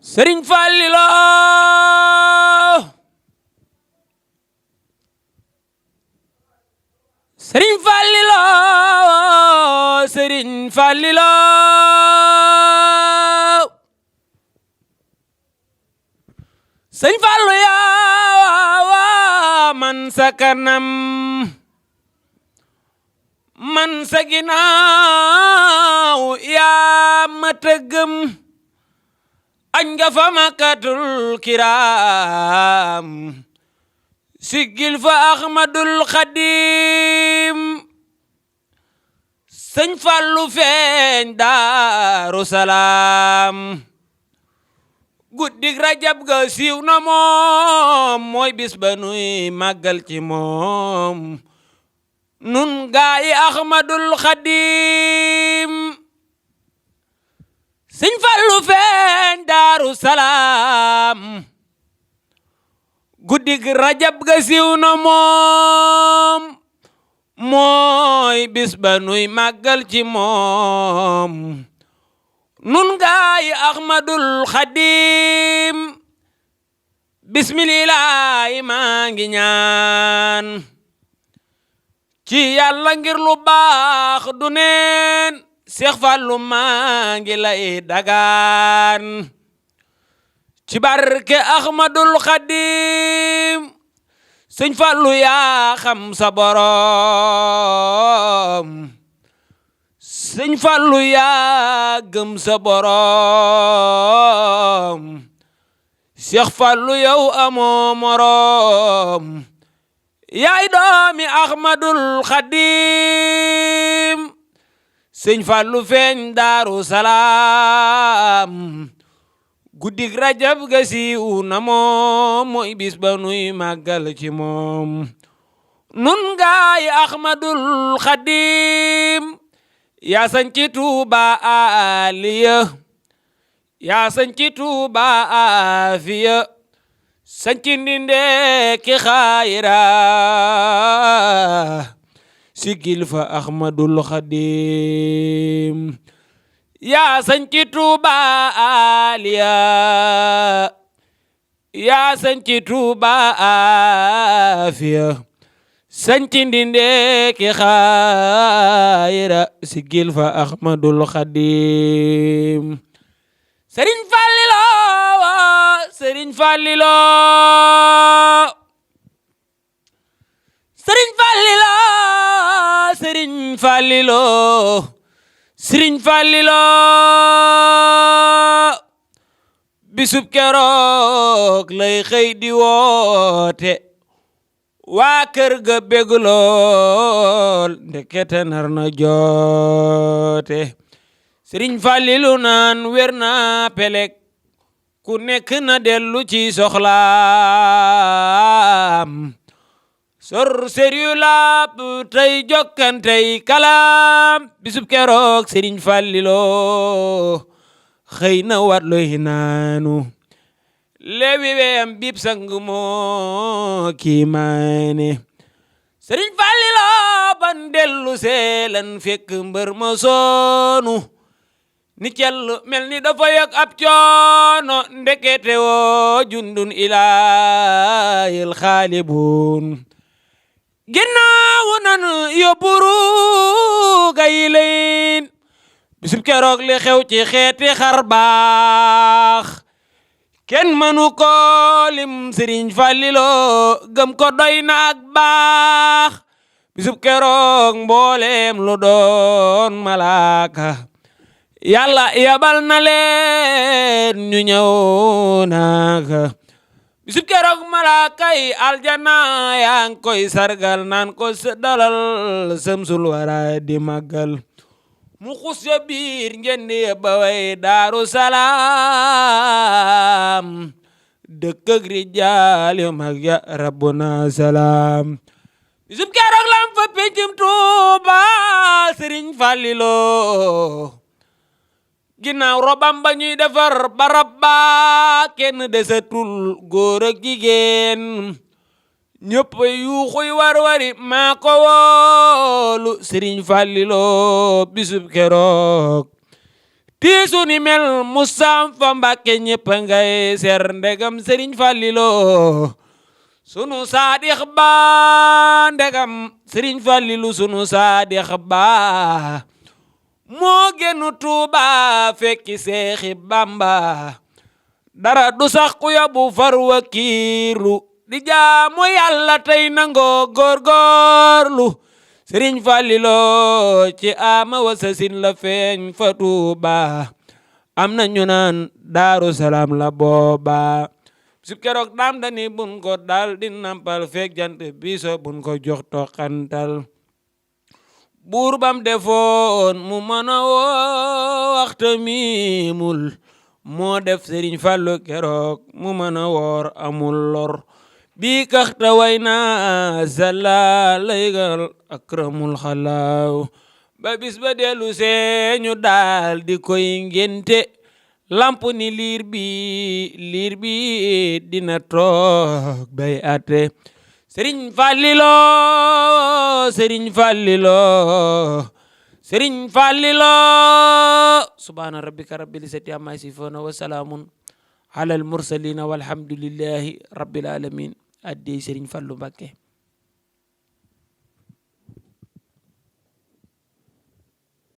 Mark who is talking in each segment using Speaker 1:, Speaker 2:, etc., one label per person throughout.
Speaker 1: Sëriñ Fallilo Sëriñ Fallilo Sëriñ Fallilo Sëriñ Fallu yaa man sa kanam man sa ginaaw yaa ma tëggam añ nga fa Makkatul Kiram siggil fa Ahmadul Xadim Sëñ Fallu feeñ Daaru Salaam guddig Rajab ga siiw na moom mooy bis ba nuy màggal ci moom nun gaayi Ahmadul Xadim Sëñ Fallu feeñ Daaru Salaam guddig Rajab ga siiw na moom mooy bis ba nuy màggal ci moom nun gaayi Ahmadul Xadim bismillaahi maa ngi ñaan ci Yàlla ngir lu baax du neen Seex Fallu maa ngi lay dagaan ci barke Ahmadul Xadim Sëñ Fallu yaa xam sa borom Sëñ Fallu yaa gëm sa borom Seex Fallu yow amoo morom yaay doomi Ahmadul Xadim Sëñ Fallu feeñ Daaru Salaam guddig Rajab ga siiw na moom mooy bis ba nuy màggal ci moom nun gaay Ahmadul Xadim yaa sañci Tuuba aliya yaa sañci Tuuba afiya sañci Ndinde ki xayra sigil fa Ahmadul Xadim yaa sañci Tuuba aliya yaa sañci Tuuba afiya sañci Ndinde ki xayra sigil fa Ahmadul Xadim Sëriñ Fallilo Sëriñ Fallilo Sëriñ Fallilo Sëriñ Fallilo Sëriñ Fallilo bisub keroog lay xëy di woote waa kër ga bég lool ndekete nar na joote Sëriñ Fallilu naan wér na peleg ku nekk na dellu ci soxlaam sor sériyu laab tey jokkantey kalaam bisub keroog Sëriñ Fallilo xëy na wat loy naanu lewi weyam bib sang moo kiimaane Sëriñ Fallilo ban dellu seelan fekk mbër ma soonu ni cell mel ni dafa yëg ab coono ndekete woo jundun ilaayil xaalibun ginnaawu nan yóbbu ruuga yi leen bisub keroog li xew ci xeeti xar baax kenn mënu ko lim Sëriñ Fallilo gëm ko doy na ak baax bisub keroog mbooleem lu doon malaaka Yàlla yabal na leen ñu ñëw naaka bisub keroog malaaka yi aljana yaa ngi koy sargal naan ko dalal samsul wara di màggal mu xus ya biir njëndi ba way Daaru Salaam dëkk ak rijaal yu mag ya rabbuna salaam bisub keroog lam fa pencum Tuuba Sëriñ Fallilo ginnaaw robam ba ñuy defar barab ba kenn desatul góor ak jigéen ñëpp yuuxuy war-wari maa ko woolu Sëriñ Fallilo bisub keroog tiisu ni mel musam fa Mbàkke ñépp ngay ser ndegam Sëriñ Fallilo sunu saadix ba ndegam Sëriñ Fallilu sunu saadix ba moo genu Tuuba fekki Seexi Bamba dara du sax ku yóbbu far wakiilu di jaamu Yàlla tey nangoo góorgóorlu Sëriñ Fallilo ci ama wasasin la feeñ fa Tuuba am na ñu naan Daaru Salaam la booba sub keroog daam dani bun ko dal di nampal fekk jant biso bun ko jox toqantal buur bam defoon mu mën a woo waxta miimul moo def Sëriñ Fallu keroog mu mën a woor amul lor bi kaxta way na salla laygal akramul xalaaw ba bis ba dellu seeñu daal di koy ngénte lamp ni liir bi dina toog bay ate Sëriñ Fallilo Sëriñ Fallilo Sëriñ Fallilo subhaana rabbika rabbil izzati amma yasifuuna wa salaamun alal mursaliina walhamdulillahi rabbil alamin addi Sëriñ Fallu Mbàkke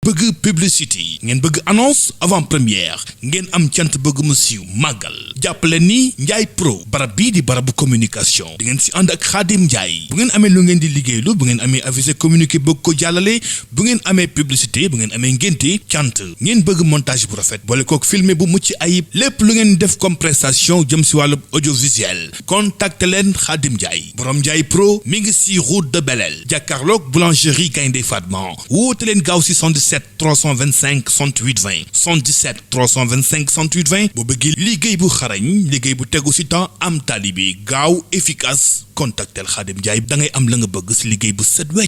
Speaker 2: bëgg publicité ngeen bëgg annonce avant première ngeen am cant bëgg mu siiw màggal jàppale ni Ndiaye Pro barab bii di barabu communication di ngeen si ànd ak Khadim Ndiaye bu ngeen amee lu ngeen di liggéeylu bu ngeen amee avisé communiqué bëgg ko jàllale bu ngeen amee publicité bu ngeen amee ngénte cant ngeen bëgg montage bu rafet boole kook filmé bu mucc ayib lépp lu ngeen def comme prestation jëm si wàllu audiovisuel contacte leen Khadim Ndiaye borom Ndiaye Pro mi ngi si route de Belel jàkkaarloog boulangerie Gaynde Fatma woote leen gaaw si 77 325 68 20 77 325 68 20 boo bëggee liggéey bu xarañ liggéey bu tegu ci temps am talibi gaaw efficace contactel Khadim Ndiaye da ngay am la nga bëgg ci liggéey bu set wecc